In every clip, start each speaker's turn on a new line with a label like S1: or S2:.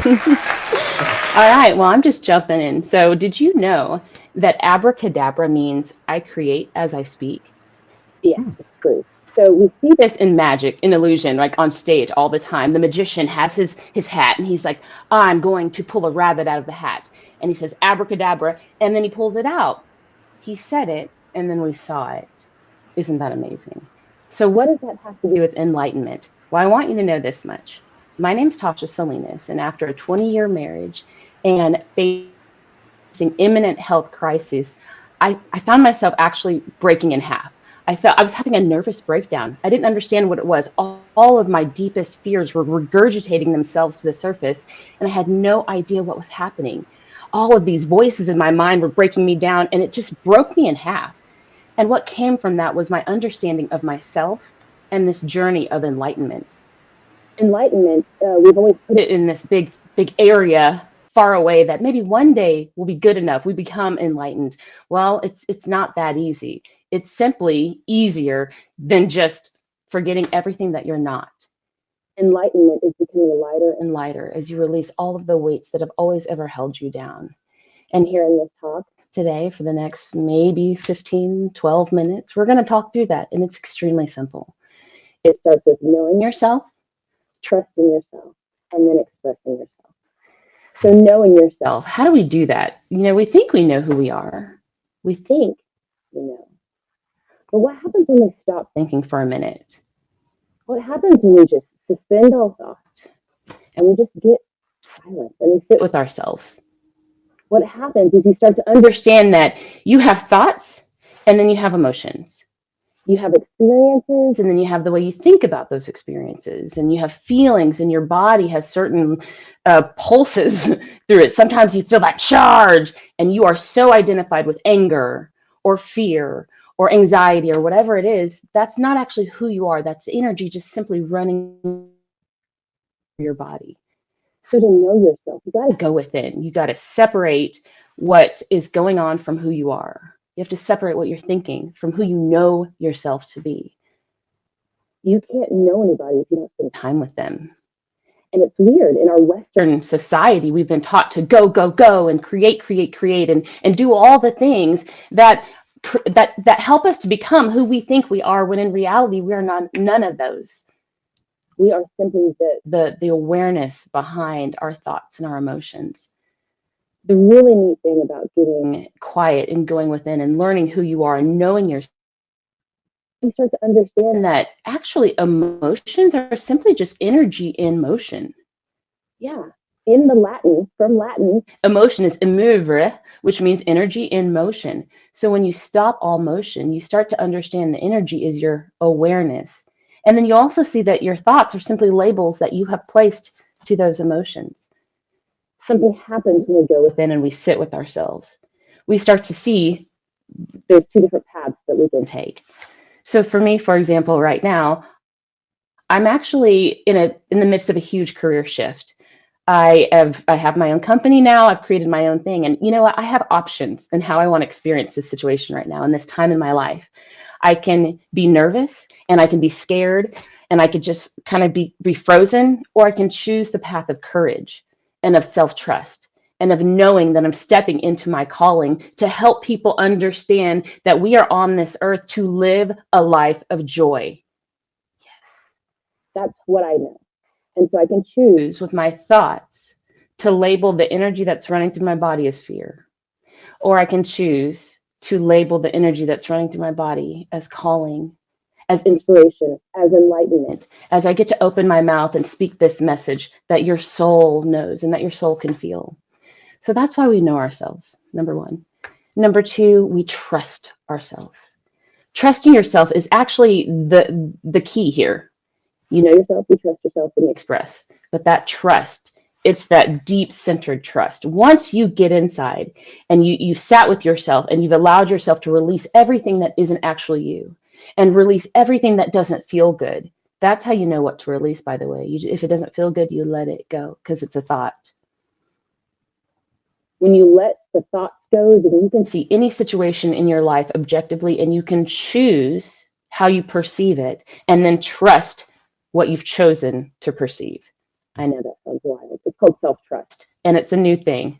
S1: All right, well, I'm just jumping in. So, did you know that abracadabra means I create as I speak? Yes, it's true. So we see this in magic, in illusion, like on stage all the time. The magician has his hat, and he's like, "I'm going to pull a rabbit out of the hat," and he says abracadabra, and then he pulls it out. He said it, and then we saw it. Isn't that amazing? So, what does that have to do with enlightenment? Well, I want you to know this much. My name's Tasha Salinas, and after a 20-year marriage and facing imminent health crisis, I found myself actually breaking in half. I felt I was having a nervous breakdown. I didn't understand what it was. All of my deepest fears were regurgitating themselves to the surface, and I had no idea what was happening. All of these voices in my mind were breaking me down, and it just broke me in half. And what came from that was my understanding of myself and this journey of enlightenment. Enlightenment, we've always put it in this big area far away that maybe one day will be good enough. We become enlightened. Well, it's not that easy. It's simply easier than just forgetting everything that you're not. Enlightenment is becoming lighter and lighter as you release all of the weights that have always ever held you down. And here in this talk today, for the next maybe 15, 12 minutes, we're going to talk through that. And it's extremely simple. It starts with knowing yourself, trusting yourself, and then expressing yourself. So, knowing yourself, how do we do that? We think we know who we are. We think we know. But what happens when we stop thinking for a minute? What happens when we just suspend all thought and we just get silent and we sit with ourselves? What happens is you start to understand that you have thoughts and then you have emotions. You have experiences and then you have the way you think about those experiences, and you have feelings, and your body has certain pulses through it. Sometimes you feel that charge and you are so identified with anger or fear or anxiety or whatever it is. That's not actually who you are. That's energy just simply running your body. So to know yourself, you got to go within. You got to separate what is going on from who you are. You have to separate what you're thinking from who you know yourself to be. You can't know anybody if you don't spend time with them. And it's weird. In our Western society, we've been taught to go, go, go, and create, and do all the things that help us to become who we think we are, when in reality, we are none of those. We are simply the awareness behind our thoughts and our emotions. The really neat thing about getting quiet and going within and learning who you are and knowing yourself, you start to understand that actually emotions are simply just energy in motion. Yeah. From Latin, emotion is immovere, which means energy in motion. So when you stop all motion, you start to understand the energy is your awareness. And then you also see that your thoughts are simply labels that you have placed to those emotions. Something happens when we go within and we sit with ourselves. We start to see there's two different paths that we can take. So for me, for example, right now, I'm actually in the midst of a huge career shift. I have my own company now. I've created my own thing. And you know what? I have options in how I want to experience this situation right now in this time in my life. I can be nervous and I can be scared and I could just kind of be frozen, or I can choose the path of courage and of self-trust and of knowing that I'm stepping into my calling to help people understand that we are on this earth to live a life of joy. Yes, that's what I know. And so I can choose with my thoughts to label the energy that's running through my body as fear. Or I can choose to label the energy that's running through my body as calling, as inspiration, as enlightenment, as I get to open my mouth and speak this message that your soul knows and that your soul can feel. So that's why we know ourselves, number one. Number two, we trust ourselves. Trusting yourself is actually the key here. You know yourself, you trust yourself, and you express. But that trust, it's that deep centered trust. Once you get inside and you sat with yourself and you've allowed yourself to release everything that isn't actually you and release everything that doesn't feel good. That's how you know what to release, by the way. If it doesn't feel good, you let it go because it's a thought. When you let the thoughts go, then you can see any situation in your life objectively, and you can choose how you perceive it and then trust what you've chosen to perceive. I know that sounds wild. It's called self-trust, and it's a new thing.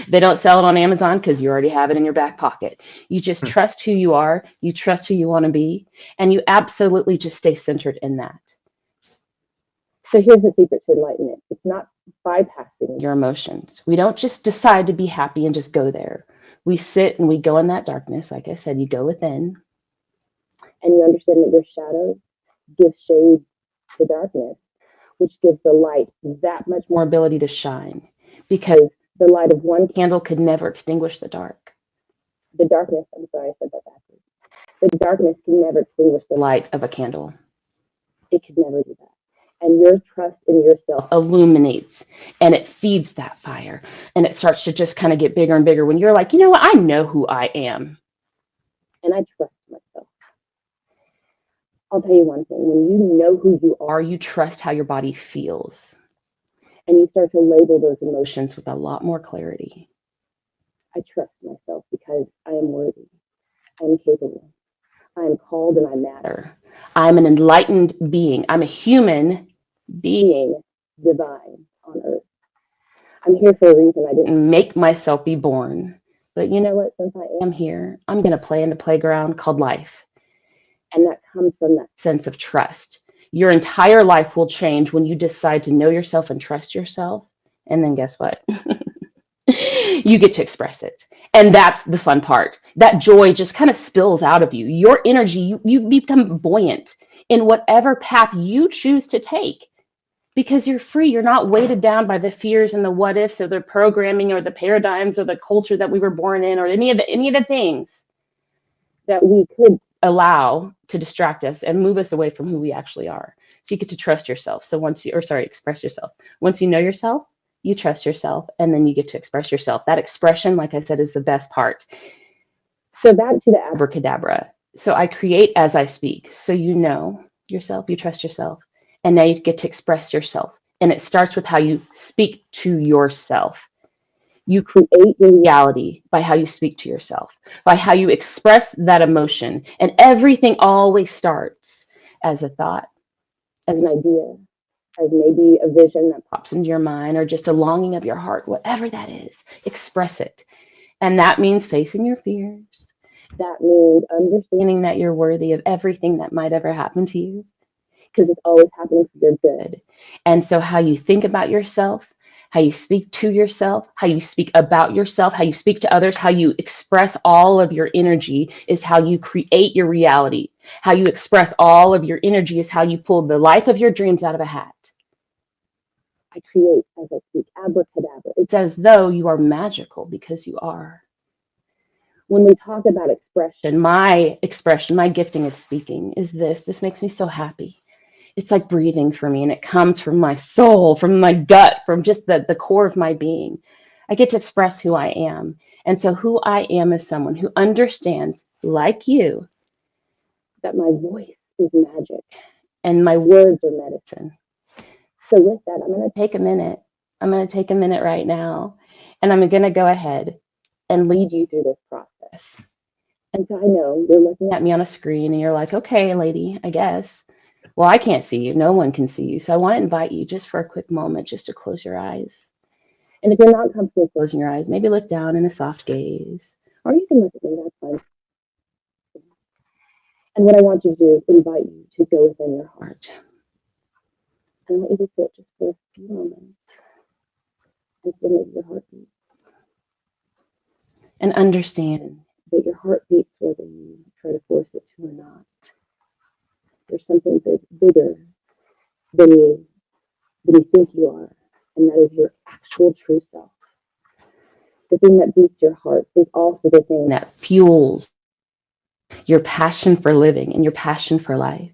S1: They don't sell it on Amazon because you already have it in your back pocket. You just trust who you are, you trust who you want to be, and you absolutely just stay centered in that. So here's the secret to enlightenment. It's not bypassing your emotions. We don't just decide to be happy and just go there. We sit and we go in that darkness. Like I said, you go within, and you understand that your shadows give shade to darkness, which gives the light that much more ability to shine, because the light of one candle could never extinguish the dark. The darkness, I'm sorry, I said that backwards. The darkness can never extinguish the light of a candle. It could never do that. And your trust in yourself illuminates, and it feeds that fire, and it starts to just kind of get bigger and bigger when you're like, you know what, I know who I am, and I trust myself. I'll tell you one thing, when you know who you are, you trust how your body feels. And you start to label those emotions with a lot more clarity. I trust myself because I am worthy. I am capable. I am called and I matter. I'm an enlightened being. I'm a human being, divine on earth. I'm here for a reason. I didn't make myself be born. But you know what? Since I am here, I'm going to play in the playground called life. And that comes from that sense of trust. Your entire life will change when you decide to know yourself and trust yourself. And then guess what? You get to express it. And that's the fun part. That joy just kind of spills out of you. Your energy, you become buoyant in whatever path you choose to take, because you're free. You're not weighted down by the fears and the what ifs or the programming or the paradigms or the culture that we were born in or any of the things that we could allow to distract us and move us away from who we actually are. So you get to trust yourself. So express yourself. Once you know yourself, you trust yourself, and then you get to express yourself. That expression, like I said, is the best part. So back to the abracadabra. So I create as I speak. So you know yourself, you trust yourself, and now you get to express yourself. And it starts with how you speak to yourself. You create your reality by how you speak to yourself, by how you express that emotion. And everything always starts as a thought, as an idea, as maybe a vision that pops into your mind, or just a longing of your heart, whatever that is, express it. And that means facing your fears. That means understanding that you're worthy of everything that might ever happen to you, because it's always happening for your good. And so how you think about yourself, how you speak to yourself, how you speak about yourself, how you speak to others, how you express all of your energy is how you create your reality. How you express all of your energy is how you pull the life of your dreams out of a hat. I create as I speak, abracadabra. It's as though you are magical, because you are. When we talk about expression, my gifting is speaking, is this. This makes me so happy. It's like breathing for me, and it comes from my soul, from my gut, from just the core of my being. I get to express who I am. And so who I am is someone who understands, like you, that my voice is magic and my words are medicine. So with that, I'm going to take a minute. I'm going to take a minute right now, and I'm going to go ahead and lead you through this process. And so I know you're looking at me on a screen and you're like, okay, lady, I guess. Well, I can't see you. No one can see you. So I want to invite you just for a quick moment, just to close your eyes. And if you're not comfortable closing your eyes, maybe look down in a soft gaze, or you can look at me, that's fine. And what I want you to do is invite you to go within your heart. And I want you to sit just for a few moments and feel your heartbeat. And understand that your heart beats whether you try to force it to or not. There's something bigger than you think you are, and that is your actual true self. The thing that beats your heart is also the thing that fuels your passion for living and your passion for life.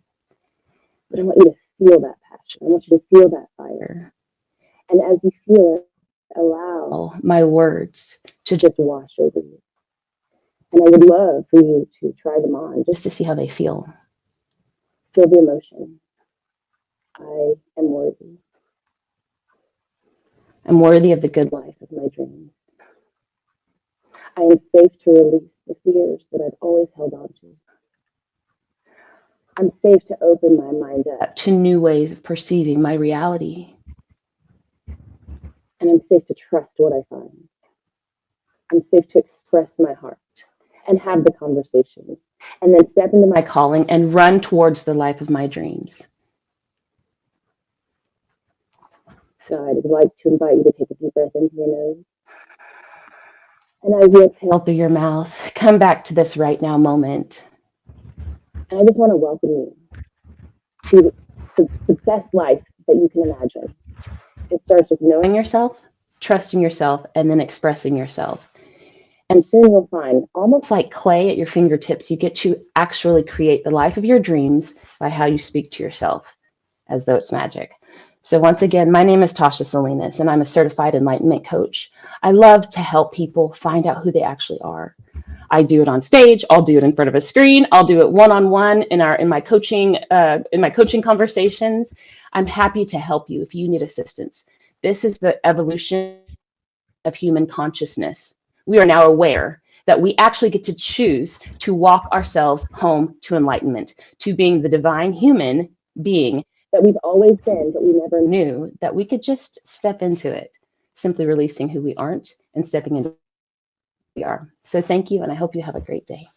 S1: But I want you to feel that passion. I want you to feel that fire. And as you feel it, allow my words to just wash over you. And I would love for you to try them on just to see how they feel. Feel the emotion. I am worthy. I'm worthy of the good life of my dreams. I am safe to release the fears that I've always held on to. I'm safe to open my mind up to new ways of perceiving my reality. And I'm safe to trust what I find. I'm safe to express my heart and have the conversations and then step into my calling and run towards the life of my dreams. So I'd like to invite you to take a deep breath into your nose. And as you exhale through your mouth, come back to this right now moment. And I just want to welcome you to the best life that you can imagine. It starts with knowing yourself, trusting yourself, and then expressing yourself. And soon you'll find, almost like clay at your fingertips, you get to actually create the life of your dreams by how you speak to yourself, as though it's magic. So once again, my name is Tasha Salinas, and I'm a certified enlightenment coach. I love to help people find out who they actually are. I do it on stage. I'll do it in front of a screen. I'll do it one-on-one in my coaching conversations. I'm happy to help you if you need assistance. This is the evolution of human consciousness. We are now aware that we actually get to choose to walk ourselves home to enlightenment, to being the divine human being that we've always been, but we never knew that we could just step into it, simply releasing who we aren't and stepping into who we are. So thank you, and I hope you have a great day.